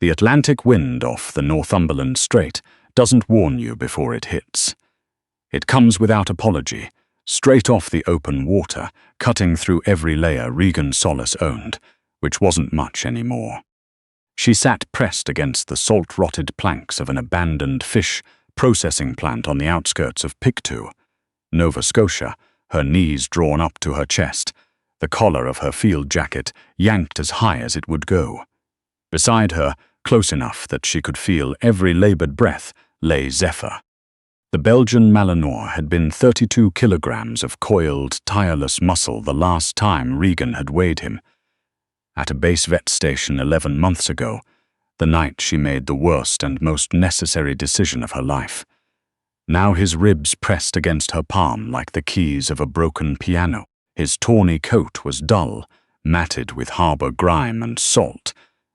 The Atlantic wind off the Northumberland Strait doesn't warn you before it hits. It comes without apology, straight off the open water, cutting through every layer Regan Sollis owned, which wasn't much anymore. She sat pressed against the salt-rotted planks of an abandoned fish processing plant on the outskirts of Pictou, Nova Scotia, her knees drawn up to her chest, the collar of her field jacket yanked as high as it would go. Beside her, close enough that she could feel every labored breath, lay Zephyr. The Belgian Malinois had been 32 kilograms of coiled, tireless muscle the last time Regan had weighed him. At a base vet station 11 months ago, the night she made the worst and most necessary decision of her life. Now his ribs pressed against her palm like the keys of a broken piano. His tawny coat was dull, matted with harbor grime and salt,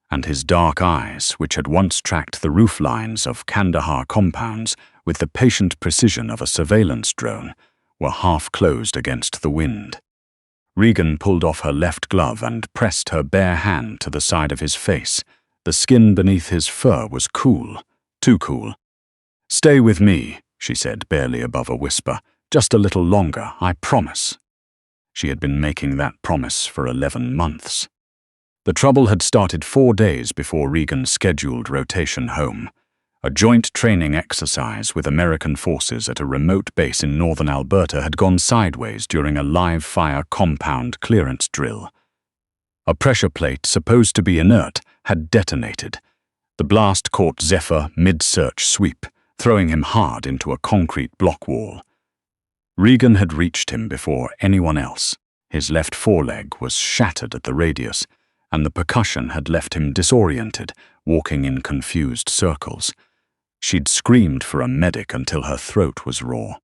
and his dark eyes, which had once tracked the roof lines of Kandahar compounds with the patient precision of a surveillance drone, were half closed against the wind. Regan pulled off her left glove and pressed her bare hand to the side of his face. The skin beneath his fur was cool, too cool. "Stay with me," she said, barely above a whisper. "Just a little longer, I promise." She had been making that promise for 11 months. The trouble had started 4 days before Regan's scheduled rotation home. A joint training exercise with American forces at a remote base in northern Alberta had gone sideways during a live-fire compound clearance drill. A pressure plate supposed to be inert had detonated. The blast caught Zephyr mid-search sweep, throwing him hard into a concrete block wall. Regan had reached him before anyone else. His left foreleg was shattered at the radius, and the percussion had left him disoriented, walking in confused circles. She'd screamed for a medic until her throat was raw.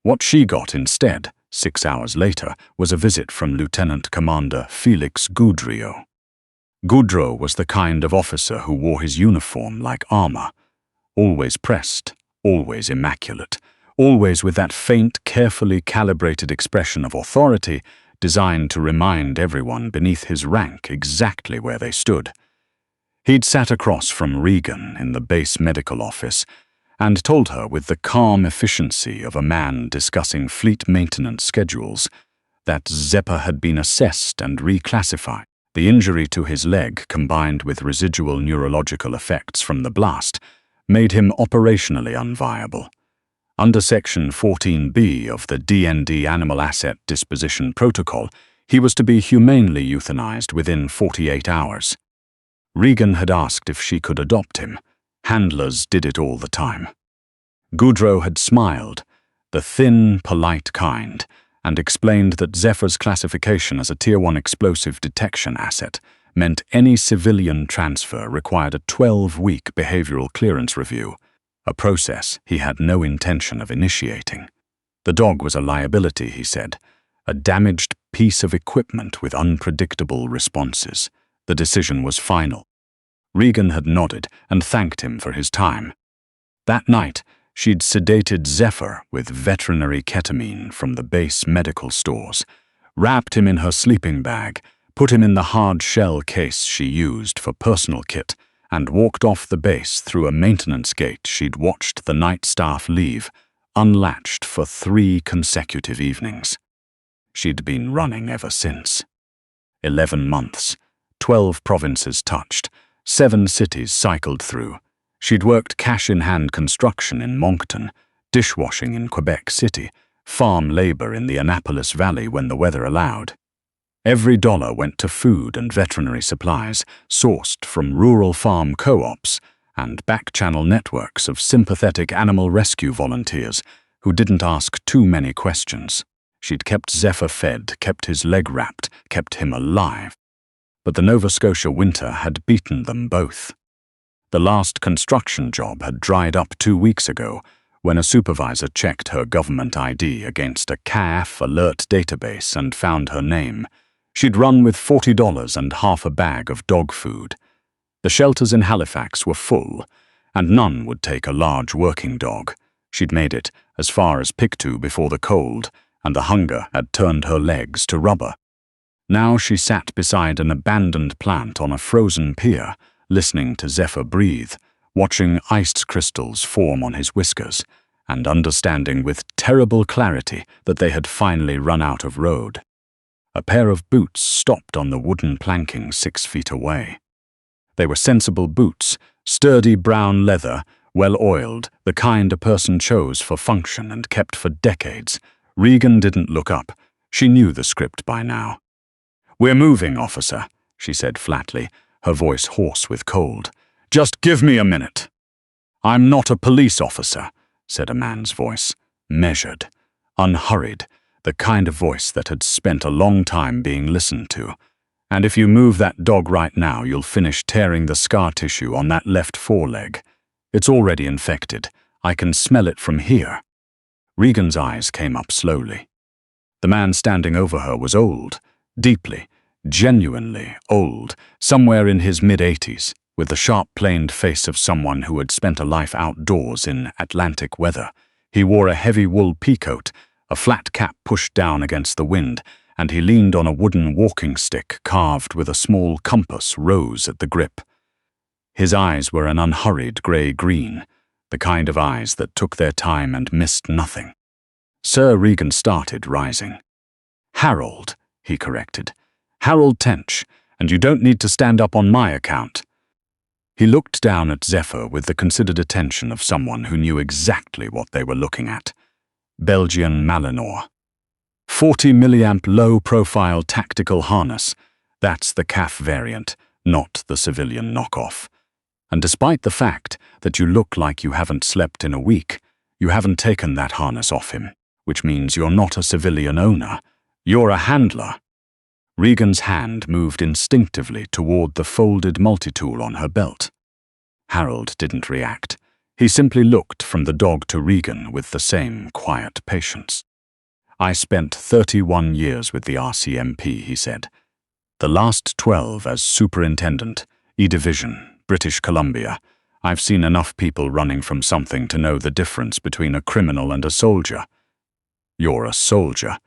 What she got instead, 6 hours later, was a visit from Lieutenant Commander Felix Goudreau. Goudreau was the kind of officer who wore his uniform like armor, always pressed, always immaculate, always with that faint, carefully calibrated expression of authority designed to remind everyone beneath his rank exactly where they stood. He'd sat across from Regan in the base medical office and told her with the calm efficiency of a man discussing fleet maintenance schedules that Zephyr had been assessed and reclassified. The injury to his leg, combined with residual neurological effects from the blast, made him operationally unviable. Under Section 14B of the DND Animal Asset Disposition Protocol, he was to be humanely euthanized within 48 hours. Regan had asked if she could adopt him. Handlers did it all the time. Goudreau had smiled, the thin, polite kind, and explained that Zephyr's classification as a Tier 1 explosive detection asset meant any civilian transfer required a 12-week behavioral clearance review, a process he had no intention of initiating. The dog was a liability, he said, a damaged piece of equipment with unpredictable responses. The decision was final. Regan had nodded and thanked him for his time. That night, she'd sedated Zephyr with veterinary ketamine from the base medical stores, wrapped him in her sleeping bag, put him in the hard shell case she used for personal kit, and walked off the base through a maintenance gate she'd watched the night staff leave, unlatched for 3 consecutive evenings. She'd been running ever since. 11 months, 12 provinces touched, 7 cities cycled through. She'd worked cash-in-hand construction in Moncton, dishwashing in Quebec City, farm labor in the Annapolis Valley when the weather allowed. Every dollar went to food and veterinary supplies sourced from rural farm co-ops and back-channel networks of sympathetic animal rescue volunteers who didn't ask too many questions. She'd kept Zephyr fed, kept his leg wrapped, kept him alive. But the Nova Scotia winter had beaten them both. The last construction job had dried up 2 weeks ago when a supervisor checked her government ID against a CAF alert database and found her name. She'd run with $40 and half a bag of dog food. The shelters in Halifax were full, and none would take a large working dog. She'd made it as far as Pictou before the cold, and the hunger had turned her legs to rubber. Now she sat beside an abandoned plant on a frozen pier, listening to Zephyr breathe, watching ice crystals form on his whiskers, and understanding with terrible clarity that they had finally run out of road. A pair of boots stopped on the wooden planking 6 feet away. They were sensible boots, sturdy brown leather, well-oiled, the kind a person chose for function and kept for decades. Regan didn't look up. She knew the script by now. "We're moving, officer," she said flatly, her voice hoarse with cold. "Just give me a minute." "I'm not a police officer," said a man's voice, measured, unhurried, the kind of voice that had spent a long time being listened to. "And if you move that dog right now, you'll finish tearing the scar tissue on that left foreleg. It's already infected. I can smell it from here." Regan's eyes came up slowly. The man standing over her was old, deeply, genuinely old, somewhere in his mid-80s, with the sharp-planed face of someone who had spent a life outdoors in Atlantic weather. He wore a heavy wool peacoat, a flat cap pushed down against the wind, and he leaned on a wooden walking stick carved with a small compass rose at the grip. His eyes were an unhurried grey-green, the kind of eyes that took their time and missed nothing. Sir Regan started rising. "Harold," he corrected. "Harold Tench, and you don't need to stand up on my account." He looked down at Zephyr with the considered attention of someone who knew exactly what they were looking at. Belgian Malinois. 40 milliamp low-profile tactical harness. That's the CAF variant, not the civilian knockoff. And despite the fact that you look like you haven't slept in a week, you haven't taken that harness off him, which means you're not a civilian owner. You're a handler. Regan's hand moved instinctively toward the folded multi-tool on her belt. Harold didn't react. He simply looked from the dog to Regan with the same quiet patience. "I spent 31 years with the RCMP," he said. "The last 12 as superintendent, E-Division, British Columbia. I've seen enough people running from something to know the difference between a criminal and a soldier." "You're a soldier."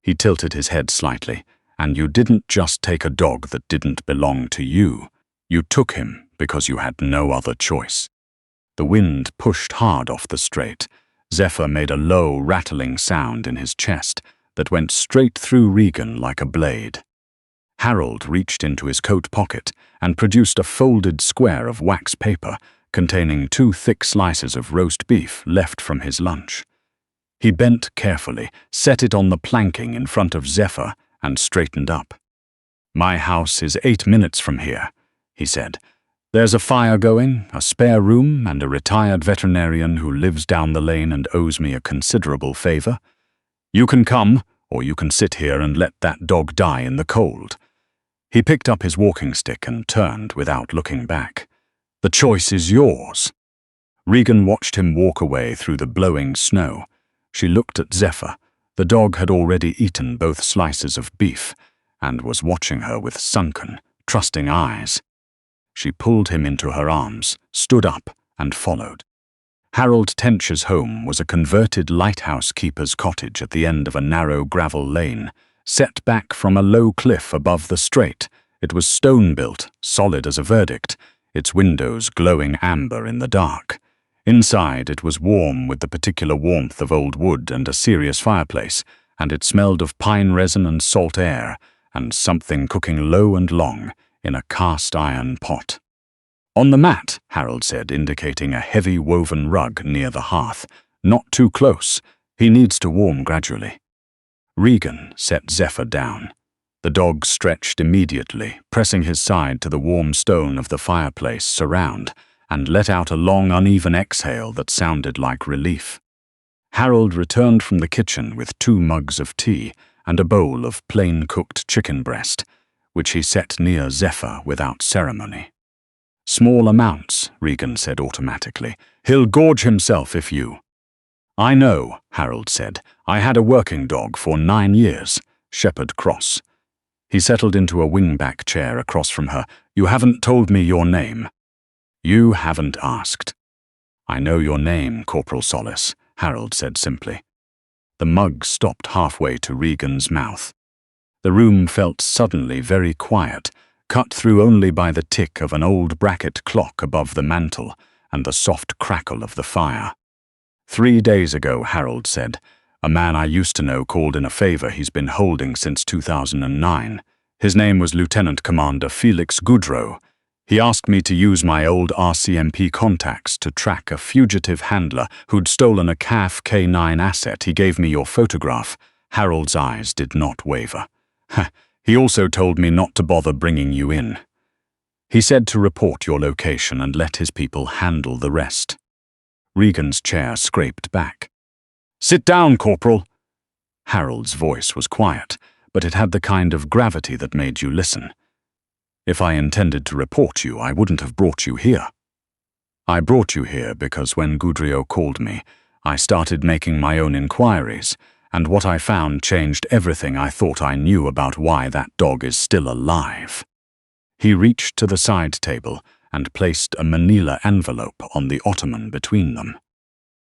He tilted his head slightly. "And you didn't just take a dog that didn't belong to you. You took him because you had no other choice." The wind pushed hard off the strait. Zephyr made a low, rattling sound in his chest that went straight through Regan like a blade. Harold reached into his coat pocket and produced a folded square of wax paper containing 2 thick slices of roast beef left from his lunch. He bent carefully, set it on the planking in front of Zephyr, and straightened up. "My house is 8 minutes from here," he said. "There's a fire going, a spare room, and a retired veterinarian who lives down the lane and owes me a considerable favor. You can come, or you can sit here and let that dog die in the cold." He picked up his walking stick and turned without looking back. "The choice is yours." Regan watched him walk away through the blowing snow. She looked at Zephyr. The dog had already eaten both slices of beef and was watching her with sunken, trusting eyes. She pulled him into her arms, stood up, and followed. Harold Tench's home was a converted lighthouse keeper's cottage at the end of a narrow gravel lane, set back from a low cliff above the strait. It was stone-built, solid as a verdict, its windows glowing amber in the dark. Inside, it was warm with the particular warmth of old wood and a serious fireplace, and it smelled of pine resin and salt air, and something cooking low and long in a cast-iron pot. "On the mat," Harold said, indicating a heavy woven rug near the hearth. "Not too close. He needs to warm gradually." Regan set Zephyr down. The dog stretched immediately, pressing his side to the warm stone of the fireplace surround, and let out a long, uneven exhale that sounded like relief. Harold returned from the kitchen with 2 mugs of tea and a bowl of plain-cooked chicken breast, which he set near Zephyr without ceremony. "Small amounts," Regan said automatically. "He'll gorge himself if you—" "I know," Harold said. "I had a working dog for 9 years, Shepherd Cross." He settled into a wingback chair across from her. "You haven't told me your name." "You haven't asked." "I know your name, Corporal Sollis," Harold said simply. The mug stopped halfway to Regan's mouth. The room felt suddenly very quiet, cut through only by the tick of an old bracket clock above the mantel and the soft crackle of the fire. 3 days ago, Harold said, a man I used to know called in a favor he's been holding since 2009. His name was Lieutenant Commander Felix Goudreau. He asked me to use my old RCMP contacts to track a fugitive handler who'd stolen a CAF K9 asset. He gave me your photograph. Harold's eyes did not waver. He also told me not to bother bringing you in. He said to report your location and let his people handle the rest. Regan's chair scraped back. "Sit down, Corporal." Harold's voice was quiet, but it had the kind of gravity that made you listen. "If I intended to report you, I wouldn't have brought you here. I brought you here because when Goudreau called me, I started making my own inquiries, and what I found changed everything I thought I knew about why that dog is still alive." He reached to the side table and placed a manila envelope on the ottoman between them.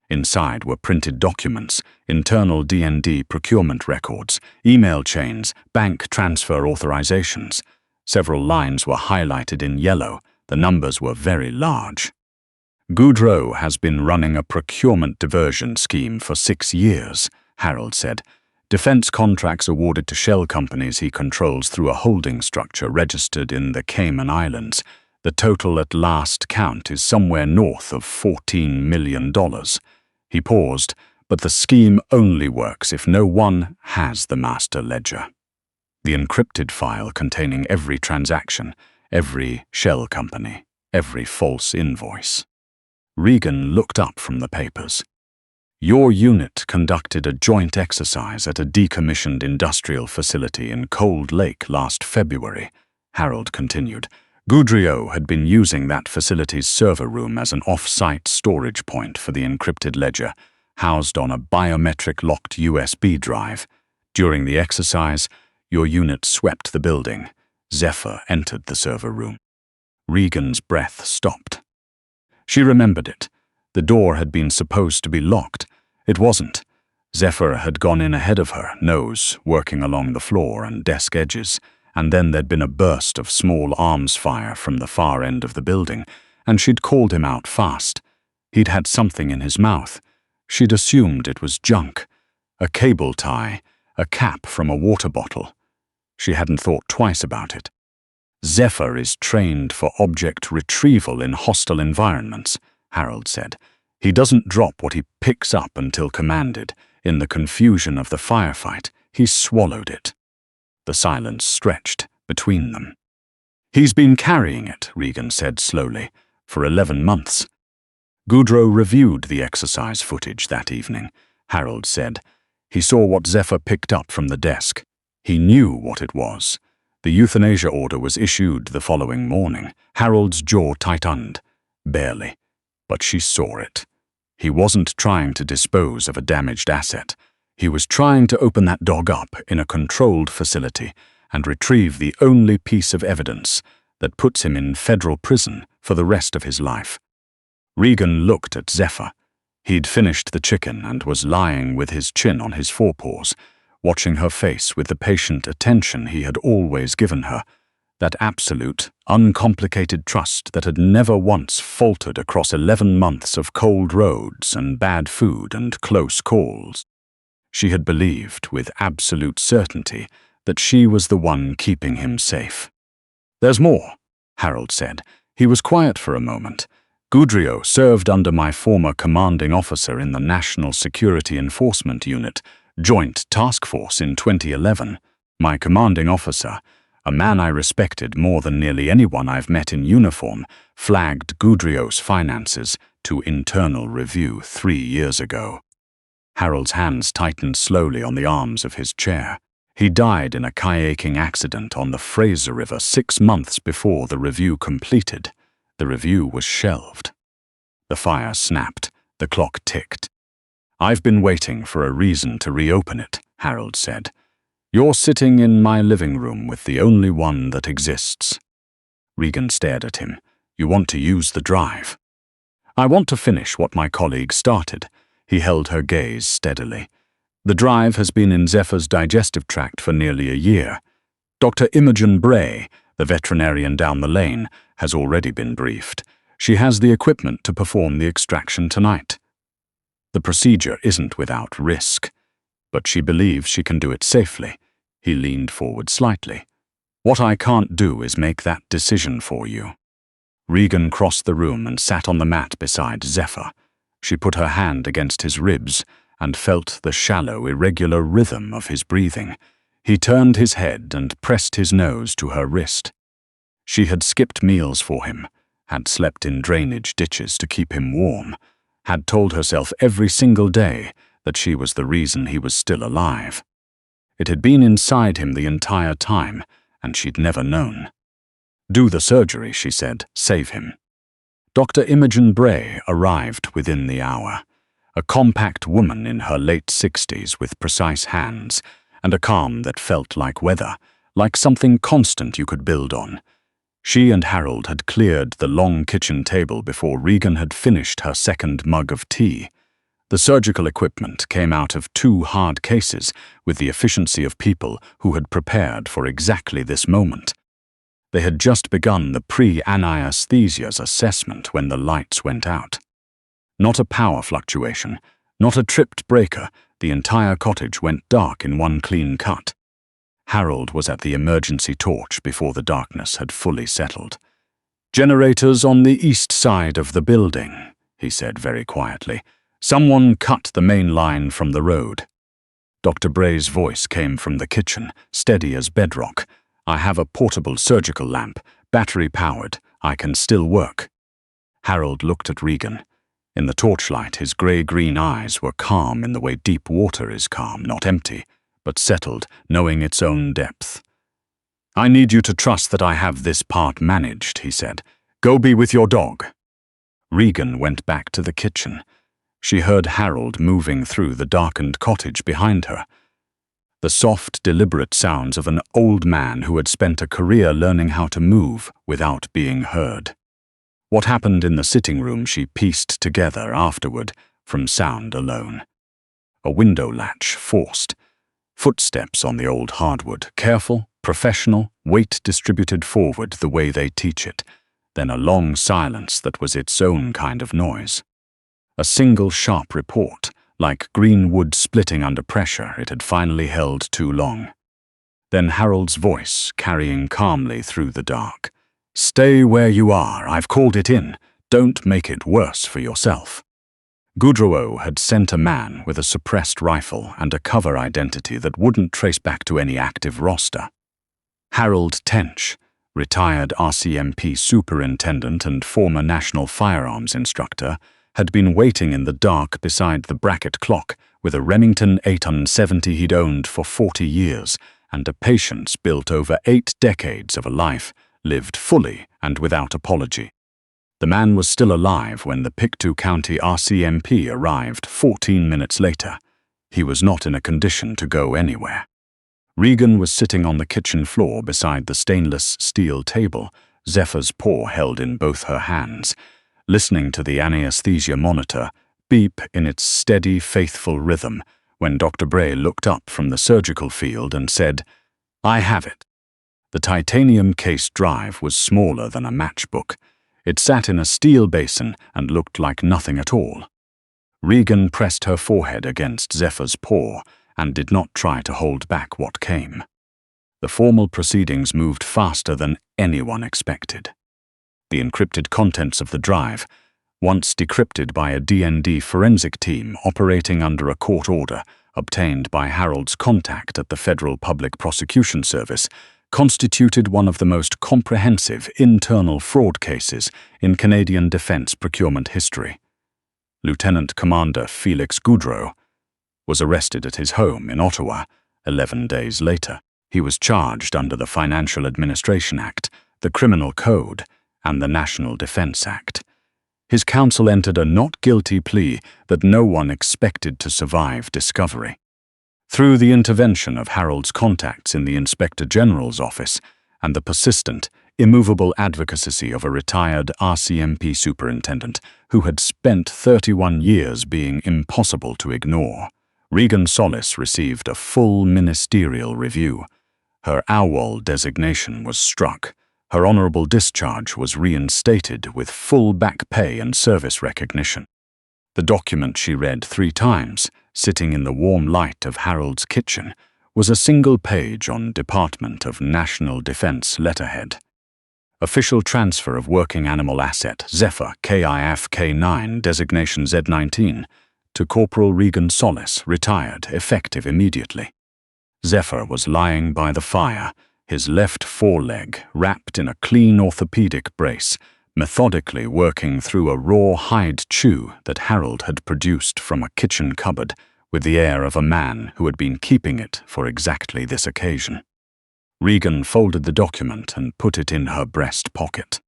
Inside were printed documents, internal D&D procurement records, email chains, bank transfer authorizations. Several lines were highlighted in yellow. The numbers were very large. "Goudreau has been running a procurement diversion scheme for 6 years, Harold said. "Defense contracts awarded to shell companies he controls through a holding structure registered in the Cayman Islands. The total at last count is somewhere north of $14 million. He paused, but the scheme only works if no one has the master ledger. The encrypted file containing every transaction, every shell company, every false invoice. Regan looked up from the papers. "Your unit conducted a joint exercise at a decommissioned industrial facility in Cold Lake last February," Harold continued. "Goudreau had been using that facility's server room as an off-site storage point for the encrypted ledger, housed on a biometric-locked USB drive. During the exercise, your unit swept the building. Zephyr entered the server room." Regan's breath stopped. She remembered it. The door had been supposed to be locked. It wasn't. Zephyr had gone in ahead of her, nose working along the floor and desk edges, and then there'd been a burst of small arms fire from the far end of the building, and she'd called him out fast. He'd had something in his mouth. She'd assumed it was junk. A cable tie, a cap from a water bottle. She hadn't thought twice about it. "Zephyr is trained for object retrieval in hostile environments," Harold said. "He doesn't drop what he picks up until commanded. In the confusion of the firefight, he swallowed it." The silence stretched between them. "He's been carrying it," Regan said slowly, "for 11 months. Goudreau reviewed the exercise footage that evening, Harold said. He saw what Zephyr picked up from the desk. He knew what it was. The euthanasia order was issued the following morning. Harold's jaw tightened. Barely. But she saw it. He wasn't trying to dispose of a damaged asset. He was trying to open that dog up in a controlled facility and retrieve the only piece of evidence that puts him in federal prison for the rest of his life. Regan looked at Zephyr. He'd finished the chicken and was lying with his chin on his forepaws, watching her face with the patient attention he had always given her, that absolute, uncomplicated trust that had never once faltered across 11 months of cold roads and bad food and close calls. She had believed with absolute certainty that she was the one keeping him safe. "There's more," Harold said. He was quiet for a moment. "Goudreau served under my former commanding officer in the National Security Enforcement Unit, Joint Task Force in 2011. My commanding officer, a man I respected more than nearly anyone I've met in uniform, flagged Goudreau's finances to internal review 3 years ago." Harold's hands tightened slowly on the arms of his chair. He died in a kayaking accident on the Fraser River 6 months before the review completed. The review was shelved. The fire snapped. The clock ticked. "I've been waiting for a reason to reopen it," Harold said. "You're sitting in my living room with the only one that exists." Regan stared at him. "You want to use the drive." "I want to finish what my colleague started." He held her gaze steadily. "The drive has been in Zephyr's digestive tract for nearly a year. Dr. Imogen Bray, The veterinarian down the lane has already been briefed. She has the equipment to perform the extraction tonight. The procedure isn't without risk, but she believes she can do it safely. He leaned forward slightly. What I can't do is make that decision for you. Regan crossed the room and sat on the mat beside Zephyr. She put her hand against his ribs and felt the shallow, irregular rhythm of his breathing. He turned his head and pressed his nose to her wrist. She had skipped meals for him, had slept in drainage ditches to keep him warm, had told herself every single day that she was the reason he was still alive. It had been inside him the entire time, and she'd never known. Do the surgery, she said, save him. Dr. Imogen Bray arrived within the hour, a compact woman in her late 60s with precise hands, and a calm that felt like weather, like something constant you could build on. She and Harold had cleared the long kitchen table before Regan had finished her second mug of tea. The surgical equipment came out of 2 hard cases with the efficiency of people who had prepared for exactly this moment. They had just begun the pre-anesthesia's assessment when the lights went out. Not a power fluctuation, not a tripped breaker, the entire cottage went dark in one clean cut. Harold was at the emergency torch before the darkness had fully settled. "Generators on the east side of the building," he said very quietly. "Someone cut the main line from the road." Dr. Bray's voice came from the kitchen, steady as bedrock. "I have a portable surgical lamp, battery-powered. I can still work." Harold looked at Regan. In the torchlight, his grey-green eyes were calm in the way deep water is calm, not empty, but settled, knowing its own depth. "I need you to trust that I have this part managed," he said. "Go be with your dog." Regan went back to the kitchen. She heard Harold moving through the darkened cottage behind her. The soft, deliberate sounds of an old man who had spent a career learning how to move without being heard. What happened in the sitting room she pieced together afterward from sound alone. A window latch forced. Footsteps on the old hardwood, careful, professional, weight distributed forward the way they teach it. Then a long silence that was its own kind of noise. A single sharp report, like green wood splitting under pressure it had finally held too long. Then Harold's voice, carrying calmly through the dark. "Stay where you are, I've called it in. Don't make it worse for yourself." Goudreau had sent a man with a suppressed rifle and a cover identity that wouldn't trace back to any active roster. Harold Tench, retired RCMP superintendent and former national firearms instructor, had been waiting in the dark beside the bracket clock with a Remington 870 he'd owned for 40 years and a patience built over 8 decades of a life lived fully and without apology. The man was still alive when the Pictou County RCMP arrived 14 minutes later. He was not in a condition to go anywhere. Regan was sitting on the kitchen floor beside the stainless steel table, Zephyr's paw held in both her hands, listening to the anesthesia monitor beep in its steady, faithful rhythm when Dr. Bray looked up from the surgical field and said, "I have it." The titanium case drive was smaller than a matchbook. It sat in a steel basin and looked like nothing at all. Regan pressed her forehead against Zephyr's paw and did not try to hold back what came. The formal proceedings moved faster than anyone expected. The encrypted contents of the drive, once decrypted by a D&D forensic team operating under a court order obtained by Harold's contact at the Federal Public Prosecution Service, constituted one of the most comprehensive internal fraud cases in Canadian defense procurement history. Lieutenant Commander Felix Goudreau was arrested at his home in Ottawa 11 days later. He was charged under the Financial Administration Act, the Criminal Code, and the National Defense Act. His counsel entered a not guilty plea that no one expected to survive discovery. Through the intervention of Harold's contacts in the Inspector General's office and the persistent, immovable advocacy of a retired RCMP superintendent who had spent 31 years being impossible to ignore, Regan Sollis received a full ministerial review. Her AWOL designation was struck, Her honourable discharge was reinstated with full back pay and service recognition. The document she read 3 times, sitting in the warm light of Harold's kitchen, was a single page on Department of National Defence letterhead. Official transfer of working animal asset Zephyr KIF K9 designation Z19 to Corporal Regan Sollis, retired, effective immediately. Zephyr was lying by the fire, his left foreleg wrapped in a clean orthopedic brace, methodically working through a raw hide chew that Harold had produced from a kitchen cupboard with the air of a man who had been keeping it for exactly this occasion. Regan folded the document and put it in her breast pocket.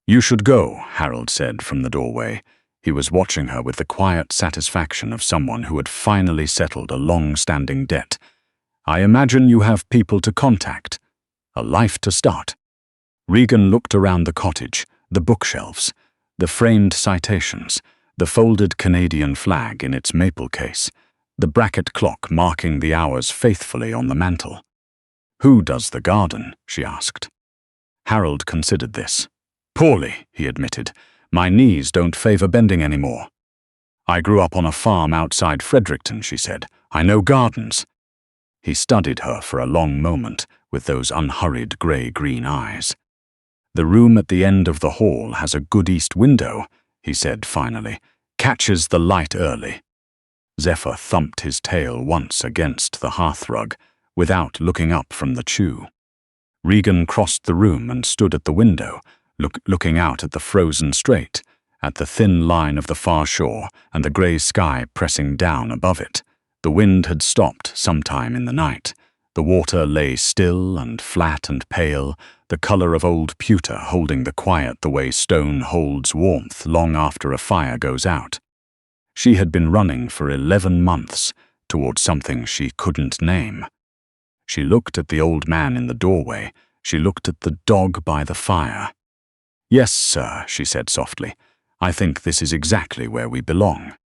"You should go," Harold said from the doorway. He was watching her with the quiet satisfaction of someone who had finally settled a long-standing debt. "I imagine you have people to contact. A life to start." Regan looked around the cottage, the bookshelves, the framed citations, the folded Canadian flag in its maple case, the bracket clock marking the hours faithfully on the mantel. "Who does the garden?" she asked. Harold considered this. "Poorly," he admitted. "My knees don't favor bending anymore." "I grew up on a farm outside Fredericton," she said. "I know gardens." He studied her for a long moment with those unhurried grey-green eyes. "The room at the end of the hall has a good east window," he said finally. "Catches the light early." Zephyr thumped his tail once against the hearthrug, without looking up from the chew. Regan crossed the room and stood at the window, looking out at the frozen strait, at the thin line of the far shore and the grey sky pressing down above it. The wind had stopped sometime in the night. The water lay still and flat and pale, the colour of old pewter holding the quiet the way stone holds warmth long after a fire goes out. She had been running for 11 months towards something she couldn't name. She looked at the old man in the doorway. She looked at the dog by the fire. "Yes, sir," she said softly. "I think this is exactly where we belong."